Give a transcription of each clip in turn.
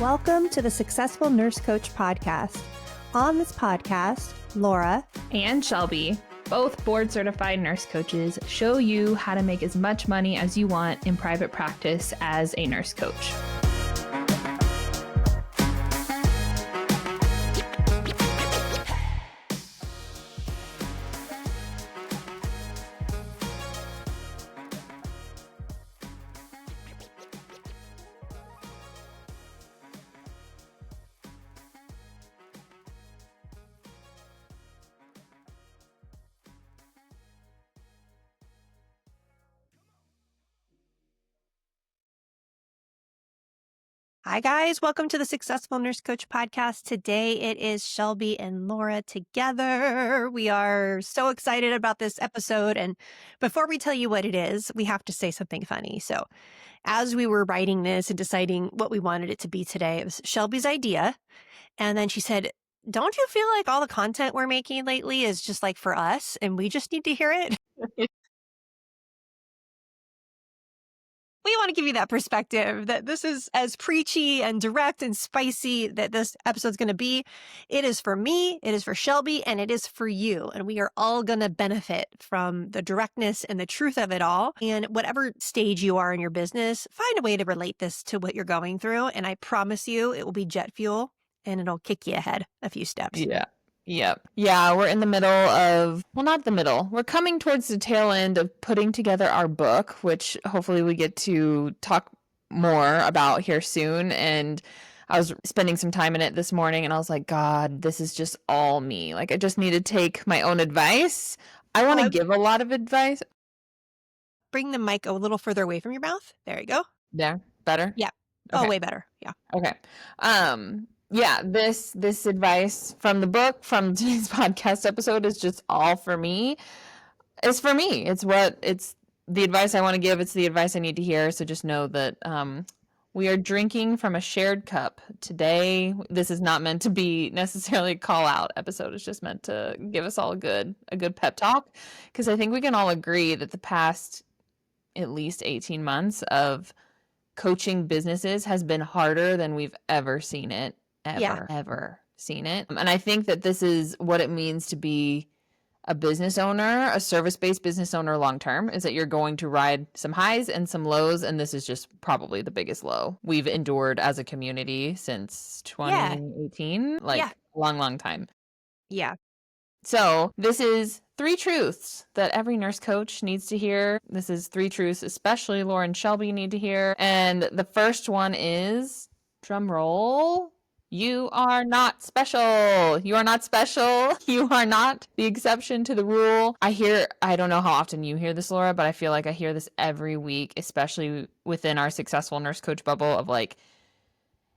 Welcome to the Successful Nurse Coach podcast. On this podcast, Laura and Shelby, both board-certified nurse coaches, show you how to make as much money as you want in private practice as a nurse coach. Hi, guys. Welcome to the Successful Nurse Coach podcast. Today, it is Shelby and Laura together. We are so excited about this episode. And before we tell you what it is, we have to say something funny. So as we were writing this and deciding what we wanted it to be today, it was Shelby's idea. And then she said, don't you feel like all the content we're making lately is just like for us and we just need to hear it? We want to give you that perspective that this is as preachy and direct and spicy that this episode's going to be. It is for me, it is for Shelby, and it is for you. And we are all going to benefit from the directness and the truth of it all. And whatever stage you are in your business, find a way to relate this to what you're going through. And I promise you, it will be jet fuel and it'll kick you ahead a few steps. Yeah. Yep. Yeah, we're in the middle of, well, not the middle. We're coming towards the tail end of putting together our book, which hopefully we get to talk more about here soon. And I was spending some time in it this morning and I was like, God, this is just all me. Like, I just need to take my own advice. I want to give a lot of advice. Bring the mic a little further away from your mouth. There you go. Yeah. Better? Yeah. Okay. Oh, way better. Yeah. Okay. Yeah, this advice from the book, from today's podcast episode is just all for me. It's for me. It's the advice I want to give. It's the advice I need to hear. So just know that we are drinking from a shared cup today. This is not meant to be necessarily a call out episode. It's just meant to give us all a good pep talk, because I think we can all agree that the past at least 18 months of coaching businesses has been harder than we've ever seen it. Ever seen it. And I think that this is what it means to be a business owner, a service-based business owner long-term, is that you're going to ride some highs and some lows. And this is just probably the biggest low we've endured as a community since 2018, a long time. Yeah. So this is 3 truths that every nurse coach needs to hear. This is 3 truths especially Laura and Shelby need to hear. And the first one is, drum roll, you are not special. You are not special. You are not the exception to the rule. I don't know how often you hear this, Laura, but I feel like I hear this every week, especially within our successful nurse coach bubble of like,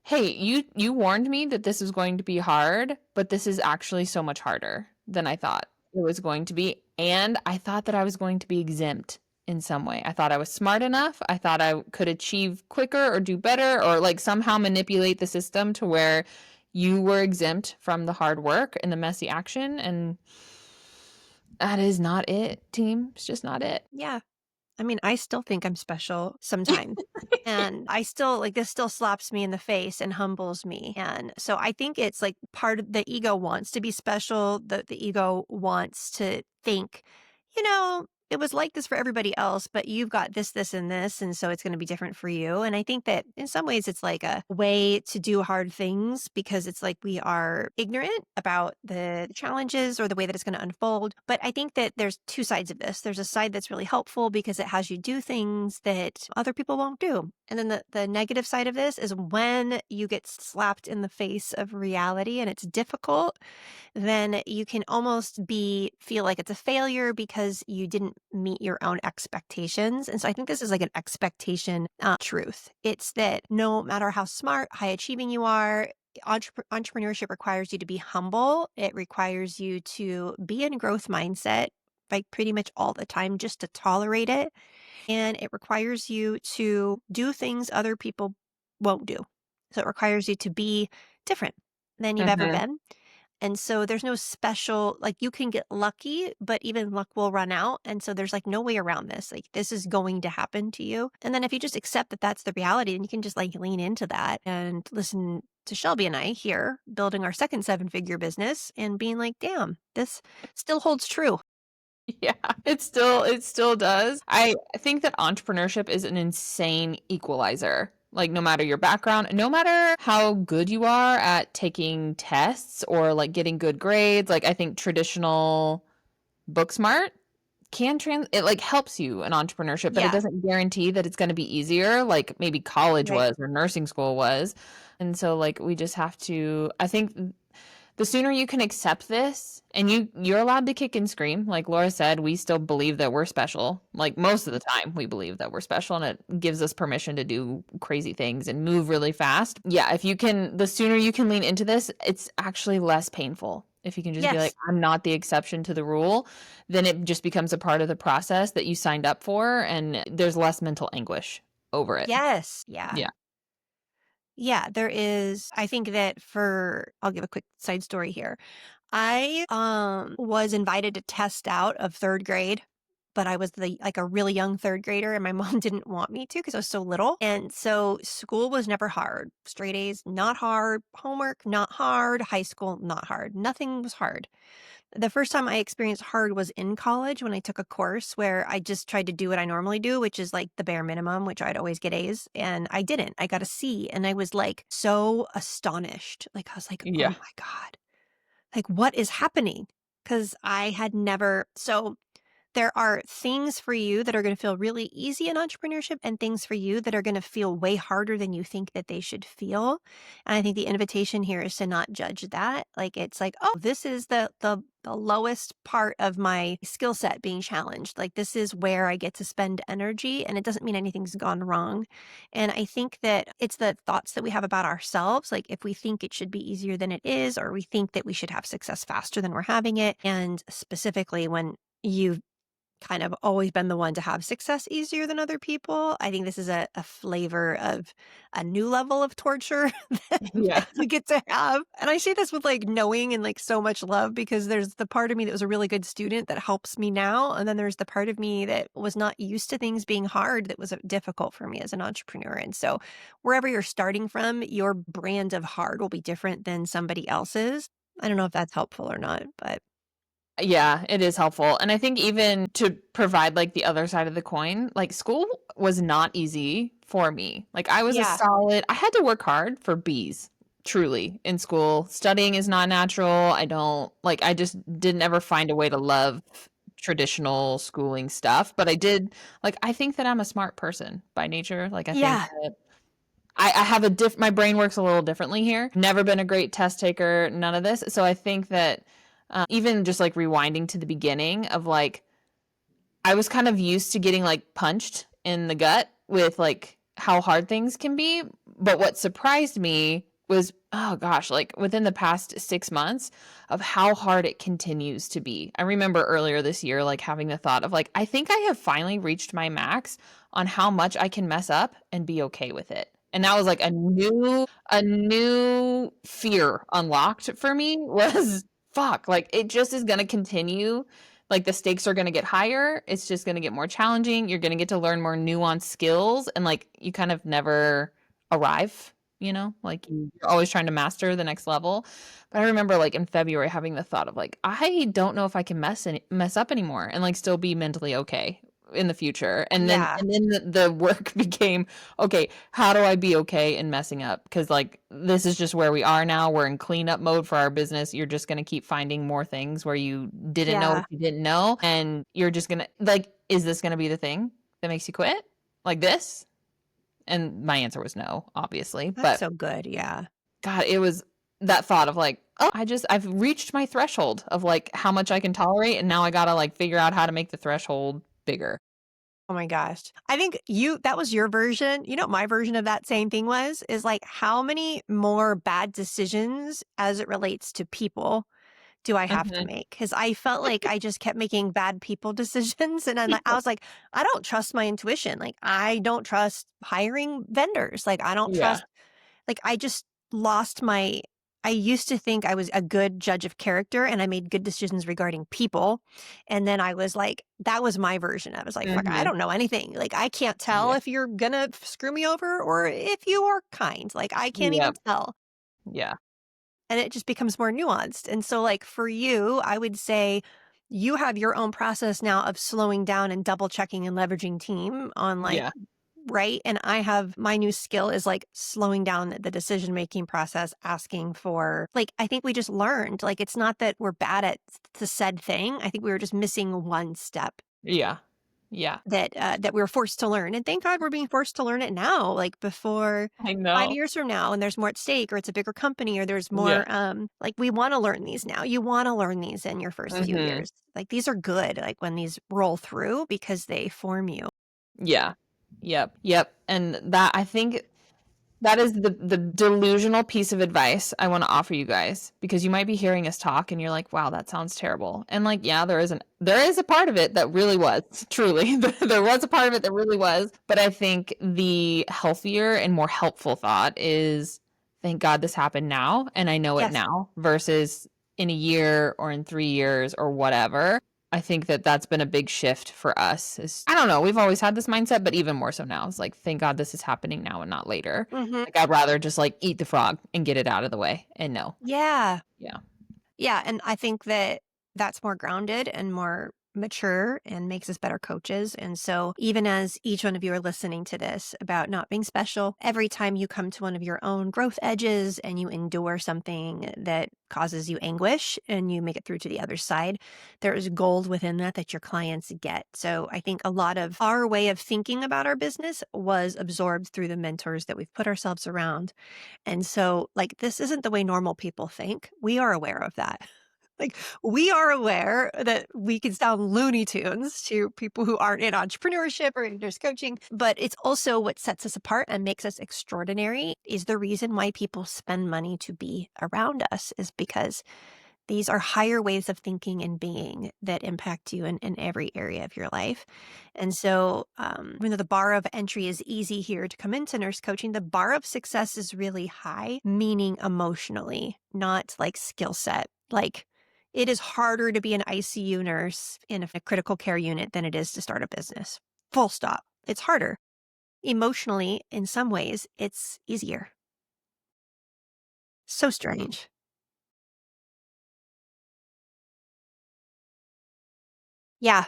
hey, you warned me that this was going to be hard, but this is actually so much harder than I thought it was going to be. And I thought that I was going to be exempt in some way. I thought I was smart enough. I thought I could achieve quicker or do better, or like somehow manipulate the system to where you were exempt from the hard work and the messy action. And that is not it, team. It's just not it. Yeah. I mean, I still think I'm special sometimes. And I still, this still slaps me in the face and humbles me. And so I think it's like part of the ego wants to be special. The ego wants to think, it was like this for everybody else, but you've got this, this, and this. And so it's going to be different for you. And I think that in some ways it's like a way to do hard things because it's like we are ignorant about the challenges or the way that it's going to unfold. But I think that there's 2 sides of this. There's a side that's really helpful because it has you do things that other people won't do. And then the negative side of this is when you get slapped in the face of reality and it's difficult, then you can almost feel like it's a failure because you didn't meet your own expectations. And so I think this is like an expectation truth. It's that no matter how smart, high achieving you are, entrepreneurship requires you to be humble. It requires you to be in growth mindset like pretty much all the time just to tolerate it. And it requires you to do things other people won't do. So it requires you to be different than you've ever been. And so there's no special, like you can get lucky, but even luck will run out. And so there's like no way around this. Like this is going to happen to you. And then if you just accept that that's the reality, then you can just like lean into that and listen to Shelby and I here building our second seven-figure business and being like, damn, this still holds true. Yeah, it still does. I think that entrepreneurship is an insane equalizer. Like no matter your background, no matter how good you are at taking tests or like getting good grades, like I think traditional book smart can it like helps you in entrepreneurship, but it Yeah. doesn't guarantee that it's going to be easier like maybe college Right. was or nursing school was. And so like we just have to I think the sooner you can accept this and you're allowed to kick and scream like Laura said, we still believe that we're special. Like most of the time we believe that we're special, and it gives us permission to do crazy things and move really fast. Yeah, if you can, the sooner you can lean into this, it's actually less painful. If you can just be like, Yes. I'm not the exception to the rule, then it just becomes a part of the process that you signed up for, and there's less mental anguish over it. Yes. Yeah. Yeah. Yeah. There is, I think that for, I'll give a quick side story here. I was invited to test out of 3rd grade, but I was like a really young 3rd grader and my mom didn't want me to because I was so little. And so school was never hard. Straight A's not hard, homework not hard, high school not hard. Nothing was hard. The first time I experienced hard was in college when I took a course where I just tried to do what I normally do, which is like the bare minimum, which I'd always get A's, and I didn't. I got a C and I was like so astonished. Like I was like, "Oh Yeah. my god. Like, what is happening?" Because I had never there are things for you that are gonna feel really easy in entrepreneurship and things for you that are gonna feel way harder than you think that they should feel, and I think the invitation here is to not judge that. Like, it's like, "Oh, this is the lowest part of my skill set being challenged. Like, this is where I get to spend energy, and it doesn't mean anything's gone wrong." And I think that it's the thoughts that we have about ourselves, like, if we think it should be easier than it is, or we think that we should have success faster than we're having it, and specifically when you've kind of always been the one to have success easier than other people. I think this is a flavor of a new level of torture Yeah. that you get to have. And I say this with like knowing and like so much love because there's the part of me that was a really good student that helps me now. And then there's the part of me that was not used to things being hard that was difficult for me as an entrepreneur. And so wherever you're starting from, your brand of hard will be different than somebody else's. I don't know if that's helpful or not, but Yeah, it is helpful. And I think even to provide like the other side of the coin, like school was not easy for me. Like I was a yeah. solid, I had to work hard for B's, truly, in school. Studying is not natural. I don't like, I just didn't ever find a way to love traditional schooling stuff. But I did, like, I think that I'm a smart person by nature. Like, I think Yeah. that I have my brain works a little differently here. Never been a great test taker, none of this. So I think that even just like rewinding to the beginning of like, I was kind of used to getting like punched in the gut with like how hard things can be. But what surprised me was, oh gosh, like within the past 6 months of how hard it continues to be. I remember earlier this year, like having the thought of like, I think I have finally reached my max on how much I can mess up and be okay with it. And that was like a new fear unlocked for me was fuck, like it just is going to continue, like the stakes are going to get higher, it's just going to get more challenging, you're going to get to learn more nuanced skills, and like you kind of never arrive, like you're always trying to master the next level. But I remember like in February having the thought of like, I don't know if I can mess up anymore and like still be mentally okay in the future. And then Yeah. and then the work became, okay, how do I be okay in messing up? Because like this is just where we are now. We're in cleanup mode for our business. You're just gonna keep finding more things where you didn't know what Yeah. you didn't know, and you're just gonna like, is this gonna be the thing that makes you quit? Like this? And my answer was no, obviously. That's But so good, yeah. God, it was that thought of like, oh, I've reached my threshold of like how much I can tolerate, and now I gotta like figure out how to make the threshold bigger. Oh my gosh. I think that was your version. You know what my version of that same thing was? Is like, how many more bad decisions as it relates to people do I have to Mhm. make? Because I felt like I just kept making bad people decisions, and I was like, "I don't trust my intuition." Like, I don't trust hiring vendors. Like, I don't Yeah. trust like, I just lost my I used to think I was a good judge of character and I made good decisions regarding people. And then I was like, that was my version. I was like, fuck, I Mhm. don't know anything. Like, I can't tell Yeah. if you're gonna screw me over or if you are kind. Like, I can't even Yep. tell. Yeah. And it just becomes more nuanced. And so, like, for you, I would say you have your own process now of slowing down and double checking and leveraging team on like, Yeah. right. And I have my new skill is like slowing down the decision making process, asking for, like, I think we just learned, like, it's not that we're bad at the said thing. I think we were just missing one step Yeah. Yeah. that we were forced to learn, and thank God we're being forced to learn it now, like, before I 5 know. years from now, and there's more at stake, or it's a bigger company, or there's Yeah. more, like, we wanna learn these now. You wanna learn these in your first few Mhm. years. Like, these are good, like, when these roll through because they form you. Yeah. Yep. Yep. And that I think that is the delusional piece of advice I wanna offer you guys, because you might be hearing us talk and you're like, "Wow, that sounds terrible." And, like, yeah, there is a part of it that really was, truly. There was a part of it that really was, but I think the healthier and more helpful thought is, "Thank God this happened now, and I know it Yes. now," versus in a year or in 3 years or whatever. I think that that's been a big shift for us is I don't know, we've always had this mindset, but even more so now. It's like, "Thank God this is happening now and not later." Mhm. Like, I'd rather just, like, eat the frog and get it out of the way and know. Yeah. Yeah. Yeah, and I think that that's more grounded and more mature and makes us better coaches. And so, even as each one of you are listening to this about not being special, every time you come to one of your own growth edges and you endure something that causes you anguish and you make it through to the other side, there is gold within that that your clients get. So, I think a lot of our way of thinking about our business was absorbed through the mentors that we've put ourselves around, and so, like, this isn't the way normal people think. We are aware of that. Like, we are aware that we can sound Looney Tunes to people who aren't in entrepreneurship or in just coaching, but it's also what sets us apart and makes us extraordinary is the reason why people spend money to be around us is because these are higher ways of thinking and being that impact you in every area of your life. And so, even though the bar of entry is easy here to come into nurse coaching, the bar of success is really high, meaning emotionally, not like skill set. Like, it is harder to be an ICU nurse in a critical care unit than it is to start a business. Full stop. It's harder. Emotionally, in some ways, it's easier. So strange. Yeah.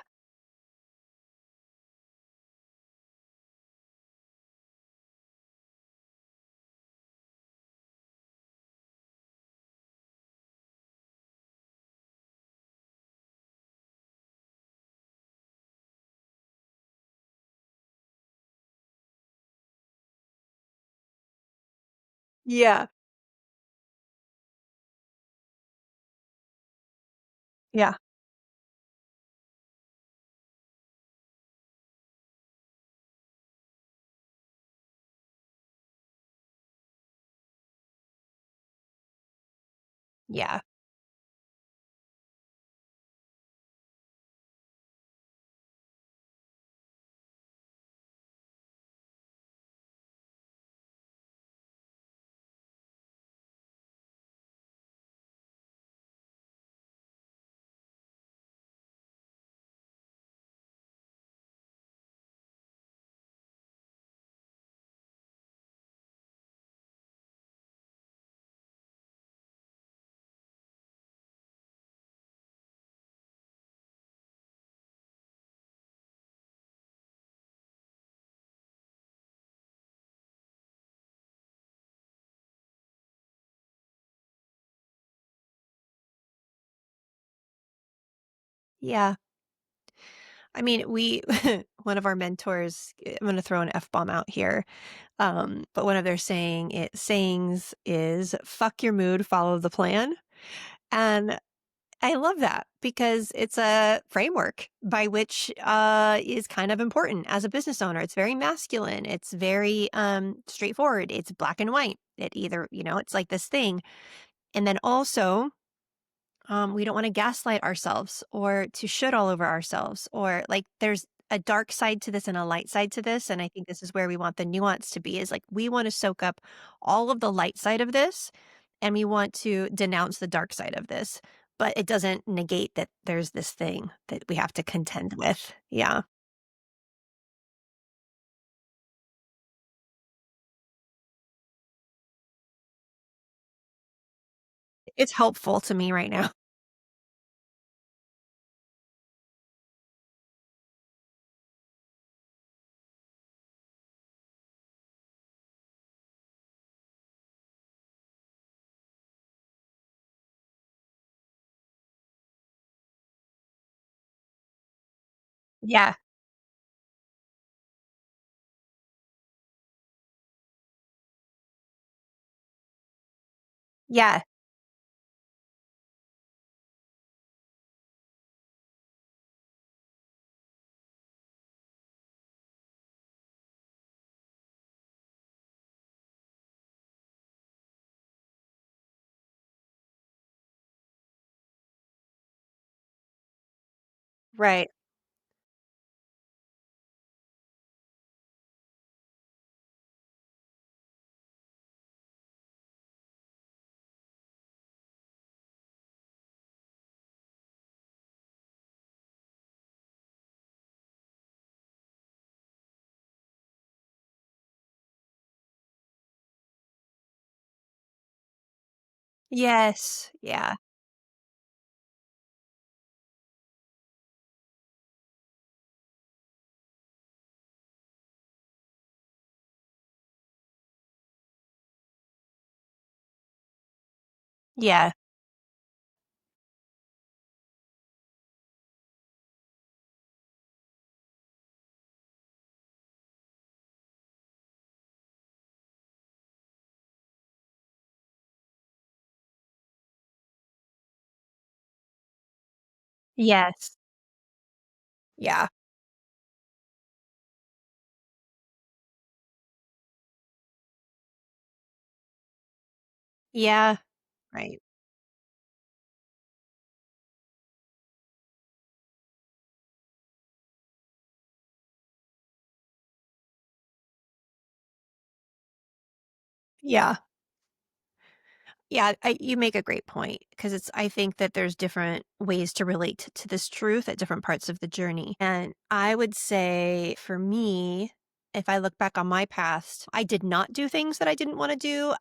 Yeah. Yeah. Yeah. Yeah. I mean, we one of our mentors, I'm gonna throw an F-bomb out here, but one of their sayings is "Fuck your mood, follow the plan." And I love that because it's a framework by which, is kind of important as a business owner. It's very masculine. It's very, straightforward. It's black and white. It either, it's like this thing. And then also, we don't want to gaslight ourselves or to shit all over ourselves or like there's a dark side to this and a light side to this. And I think this is where we want the nuance to be is like we want to soak up all of the light side of this and we want to denounce the dark side of this, but it doesn't negate that there's this thing that we have to contend with. Yeah. It's helpful to me right now. Yeah. Yeah. Right. Yes. Yeah. Yeah. Yes. Yeah. Yeah. Right. Yeah. Yeah, you make a great point because it's I think that there's different ways to relate to this truth at different parts of the journey. And I would say for me, if I look back on my past, I did not do things that I didn't want to do.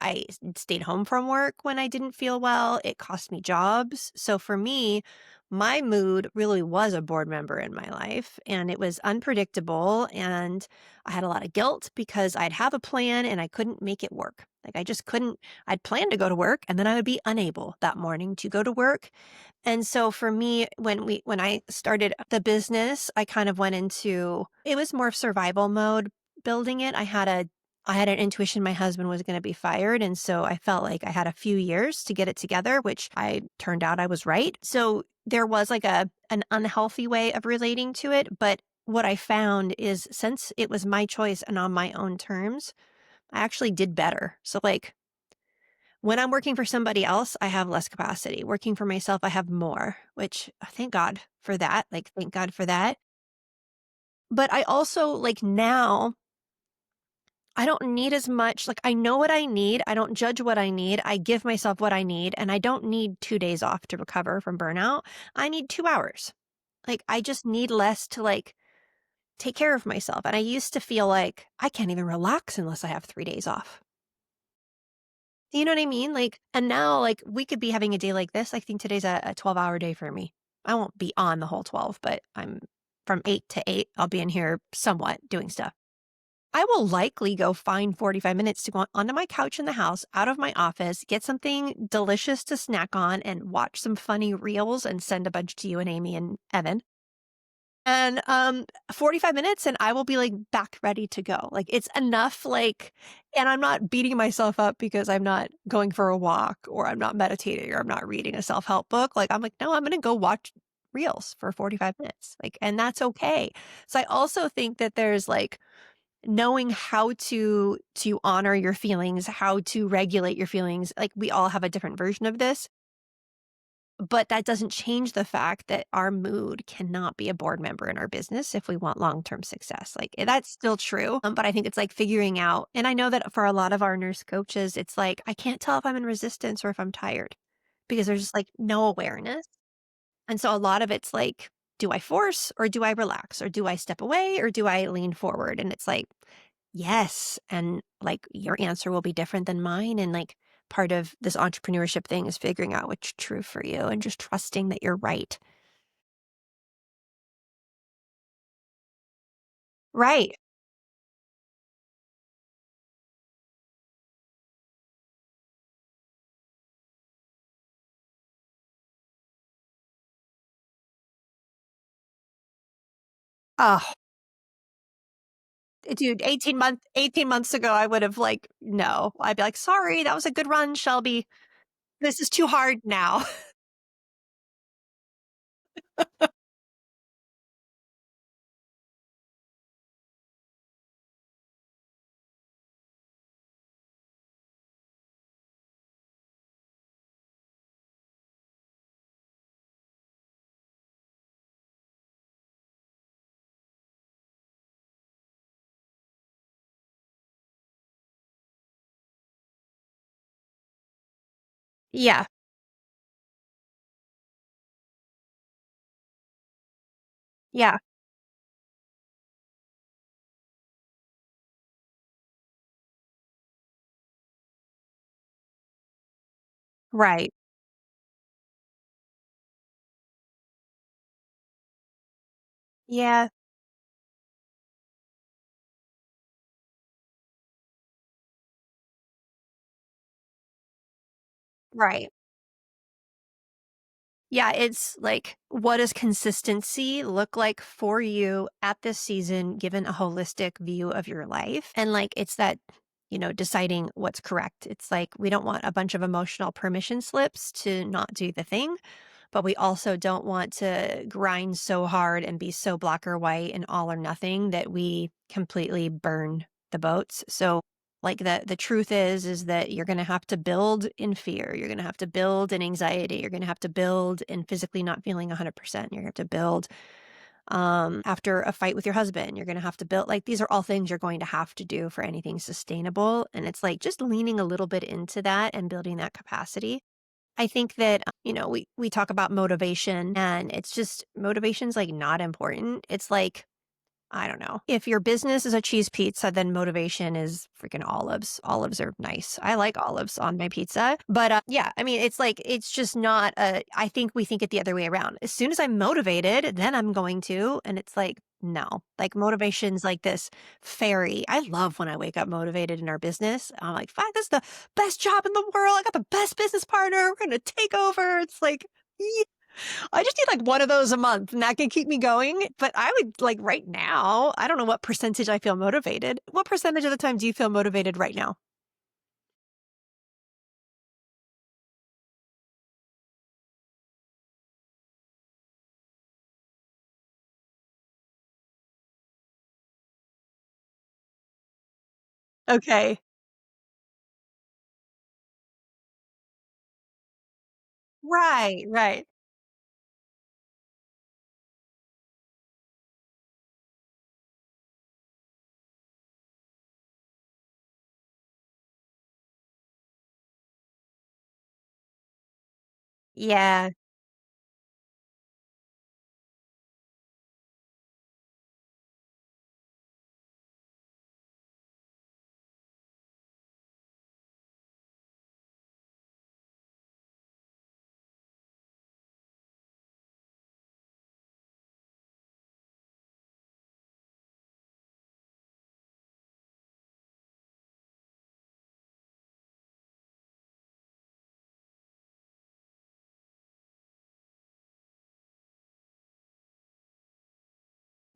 Stayed home from work when I didn't feel well. It cost me jobs. So for me, my mood really was a board member in my life and it was unpredictable and I had a lot of guilt because I'd have a plan and I couldn't make it work. Like I just couldn't I'd plan to go to work and then I would be unable that morning to go to work. And so for me, when I started the business, I kind of went into it was more of survival mode building it. I had an intuition my husband was going to be fired. And so I felt like I had a few years to get it together, which I turned out I was right. So there was like an unhealthy way of relating to it. But what I found is since it was my choice and on my own terms, I actually did better. So like when I'm working for somebody else, I have less capacity. Working for myself, I have more, which thank God for that. Like, thank God for that. But I also, like, now, I don't need as much. Like, I know what I need. I don't judge what I need. I give myself what I need. And I don't need 2 days off to recover from burnout. I need 2 hours. Like, I just need less to, like, take care of myself. And I used to feel like I can't even relax unless I have 3 days off. You know what I mean? Like, and now, like, we could be having a day like this. I think today's a 12-hour day for me. I won't be on the whole 12, but I'm from 8 to 8. I'll be in here somewhat doing stuff. I will likely go find 45 minutes to go onto my couch in the house, out of my office, get something delicious to snack on, and watch some funny reels and send a bunch to you and Amy and Evan. And, 45 minutes and I will be, like, back ready to go. Like, it's enough, like and I'm not beating myself up because I'm not going for a walk or I'm not meditating or I'm not reading a self-help book. Like, I'm like, "No, I'm gonna go watch reels for 45 minutes." Like, and that's okay. So I also think that there's, like, knowing how to honor your feelings, how to regulate your feelings. Like, we all have a different version of this. But that doesn't change the fact that our mood cannot be a board member in our business if we want long-term success. Like, that's still true, but I think it's, like, figuring out and I know that for a lot of our nurse coaches, it's like, I can't tell if I'm in resistance or if I'm tired because there's just, like, no awareness. And so a lot of it's like, do I force or do I relax or do I step away or do I lean forward? And it's like, yes. And like your answer will be different than mine. And like part of this entrepreneurship thing is figuring out what's true for you and just trusting that you're right. Right. Oh, dude, 18 months ago, I would have like, no, I'd be like, sorry, that was a good run, Shelby. This is too hard now. Yeah. Yeah. Right. Yeah. Right. Yeah, it's like, what does consistency look like for you at this season, given a holistic view of your life? And like, it's that, deciding what's correct. It's like, we don't want a bunch of emotional permission slips to not do the thing, but we also don't want to grind so hard and be so black or white and all or nothing that we completely burn the boats. So like the truth is that you're going to have to build in fear. You're going to have to build in anxiety. You're going to have to build in physically not feeling 100%. You're going to have to build after a fight with your husband. You're going to have to build like these are all things you're going to have to do for anything sustainable. And it's like just leaning a little bit into that and building that capacity. I think that, we talk about motivation and it's just motivation's like not important. It's like, I don't know. If your business is a cheese pizza, then motivation is freaking olives. Olives are nice. I like olives on my pizza. But yeah, I mean, it's like, it's just not I think we think it the other way around. As soon as I'm motivated, then I'm going to. And it's like, no, like motivation's like this fairy. I love when I wake up motivated in our business. I'm like, fuck, this is the best job in the world. I got the best business partner. We're going to take over. It's like, I just need like one of those a month and that can keep me going. But I would like right now, I don't know what percentage I feel motivated. What percentage of the time do you feel motivated right now? Okay. Right, right. Yeah,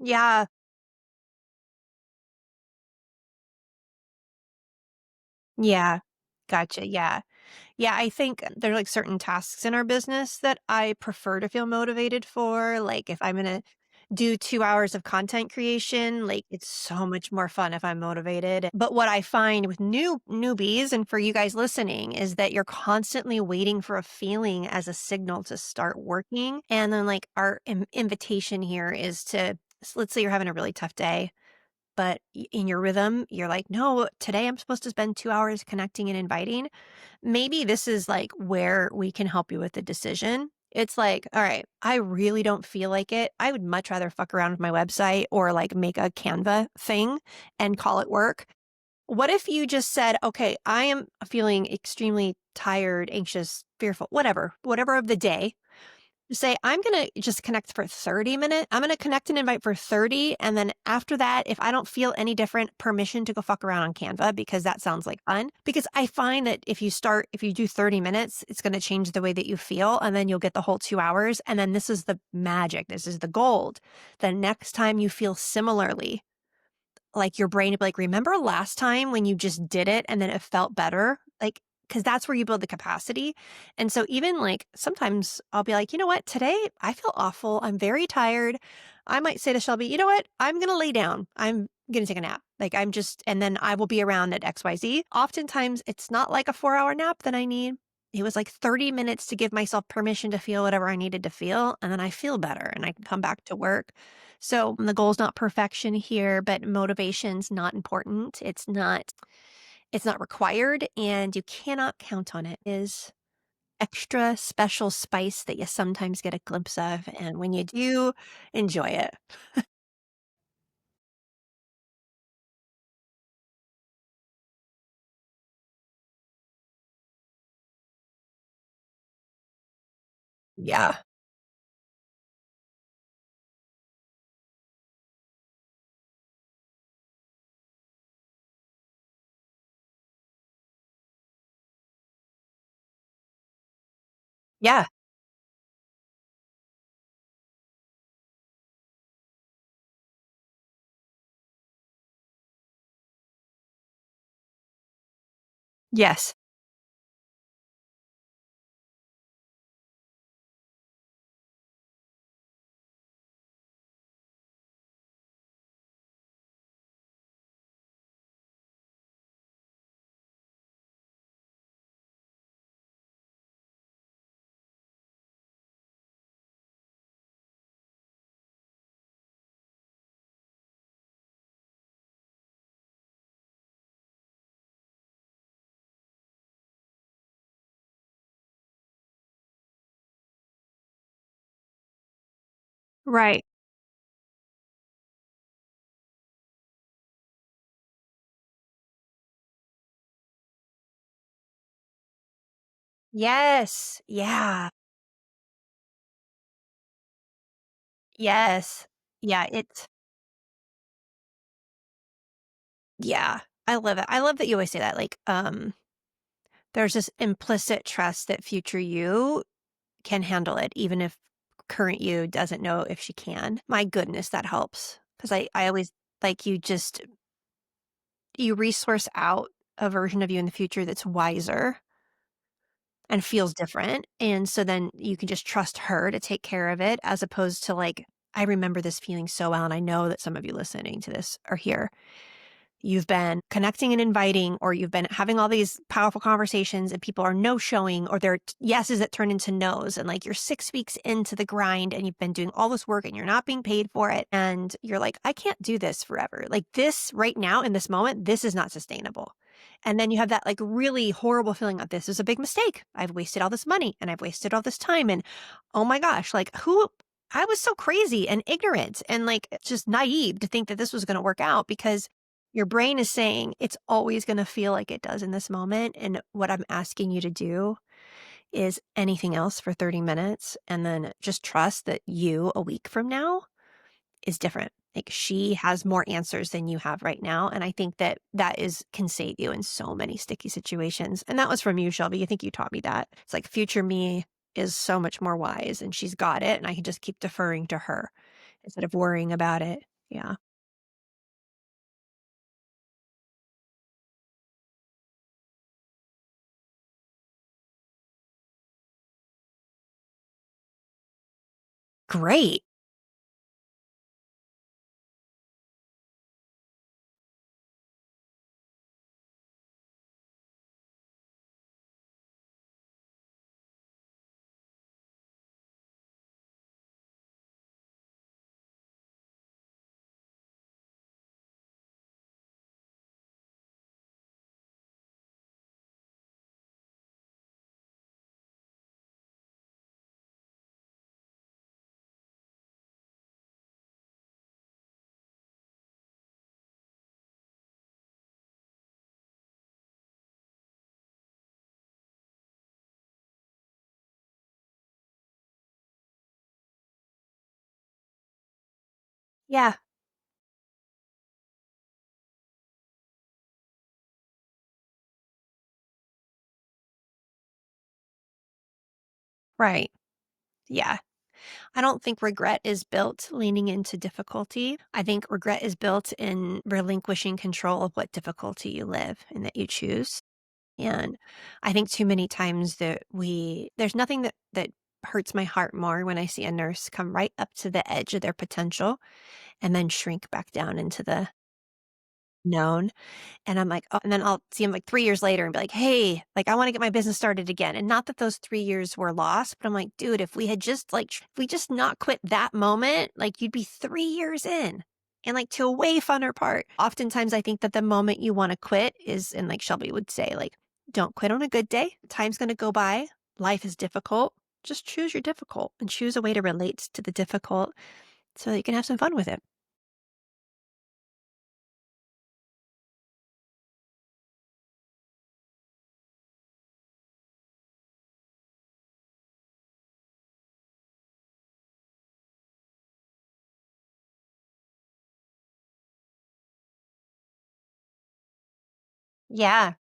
yeah, yeah. Gotcha. Yeah. Yeah. I think there are like certain tasks in our business that I prefer to feel motivated for. Like if I'm in a do 2 hours of content creation, like, it's so much more fun if I'm motivated. But what I find with newbies and for you guys listening is that you're constantly waiting for a feeling as a signal to start working, and then, like, our invitation here is to let's say you're having a really tough day, but in your rhythm, you're like, "No, today I'm supposed to spend 2 hours connecting and inviting." Maybe this is like where we can help you with the decision. It's like, all right, I really don't feel like it. I would much rather fuck around with my website or like make a Canva thing and call it work. What if you just said, okay, I am feeling extremely tired, anxious, fearful, whatever of the day. Say, I'm going to just connect for 30 minutes. I'm going to connect and invite for 30. And then after that, if I don't feel any different, permission to go fuck around on Canva because that sounds like fun. Because I find that if you do 30 minutes, it's going to change the way that you feel. And then you'll get the whole 2 hours. And then this is the magic. This is the gold. The next time you feel similarly, like, your brain would be like, "Remember last time when you just did it and then it felt better?" Like, because that's where you build the capacity, and so even, like, sometimes I'll be like, "You know what? Today I feel awful. I'm very tired." I might say to Shelby, "You know what? I'm gonna lay down. I'm gonna take a nap." Like, I'm just and then I will be around at XYZ. Oftentimes, it's not like a 4-hour nap that I need. It was like 30 minutes to give myself permission to feel whatever I needed to feel, and then I feel better and I can come back to work. So the goal is not perfection here, but motivation's not important. It's not required and you cannot count on it. It is extra special spice that you sometimes get a glimpse of. And when you do, enjoy it. Yeah. Yeah. Yes. Right. Yes. Yeah. Yes. Yeah. Yeah. I love it. I love that you always say that. Like, there's this implicit trust that future you can handle it, even if current you doesn't know if she can. My goodness, that helps. Because I always like you resource out a version of you in the future that's wiser and feels different. And so then you can just trust her to take care of it as opposed to like, I remember this feeling so well. And I know that some of you listening to this are here. You've been connecting and inviting, or you've been having all these powerful conversations and people are no showing, or they're yeses that turn into nos. And like you're 6 weeks into the grind and you've been doing all this work and you're not being paid for it. And you're like, I can't do this forever. Like this right now in this moment, this is not sustainable. And then you have that like really horrible feeling of this is a big mistake. I've wasted all this money and I've wasted all this time. And oh my gosh, like I was so crazy and ignorant and like just naive to think that this was going to work out because your brain is saying it's always going to feel like it does in this moment. And what I'm asking you to do is anything else for 30 minutes and then just trust that you a week from now is different. Like she has more answers than you have right now. And I think that that is can save you in so many sticky situations. And that was from you, Shelby. I think you taught me that. It's like future me is so much more wise and she's got it. And I can just keep deferring to her instead of worrying about it. Yeah. Great. Yeah, right. Yeah. I don't think regret is built leaning into difficulty. I think regret is built in relinquishing control of what difficulty you live and that you choose. And I think too many times that there's nothing that hurts my heart more when I see a nurse come right up to the edge of their potential and then shrink back down into the known. And I'm like, "Oh," and then I'll see him like 3 years later and be like, "Hey, like, I wanna get my business started again." And not that those 3 years were lost, but I'm like, "Dude, if we had just, like, if we just not quit that moment, like, you'd be 3 years in, and, like, to a way funner part." Oftentimes, I think that the moment you wanna quit is and like Shelby would say, like, "Don't quit on a good day. Time's gonna go by. Life is difficult. Just choose your difficult and choose a way to relate to the difficult so that you can have some fun with it." Yeah,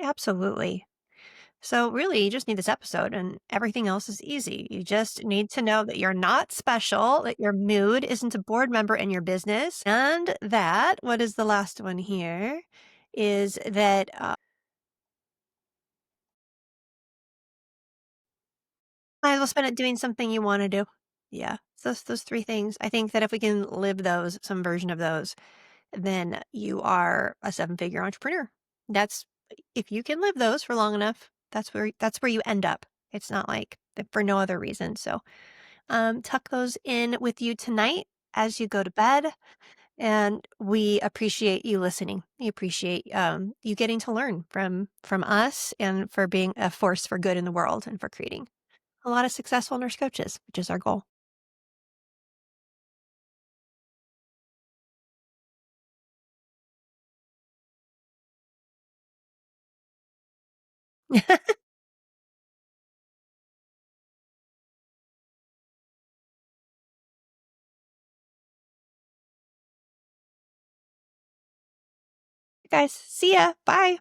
absolutely. So, really, you just need this episode, and everything else is easy. You just need to know that you're not special, that your mood isn't a board member in your business, and that what is the last one here is that might as well spend it doing something you want to do. Yeah, so those three things. I think that if we can live those, some version of those, then you are a seven-figure entrepreneur. That's if you can live those for long enough, that's where you end up. It's not like for no other reason. So tuck those in with you tonight as you go to bed. And we appreciate you listening. We appreciate you getting to learn from us and for being a force for good in the world and for creating a lot of successful nurse coaches, which is our goal. Guys, see ya. Bye.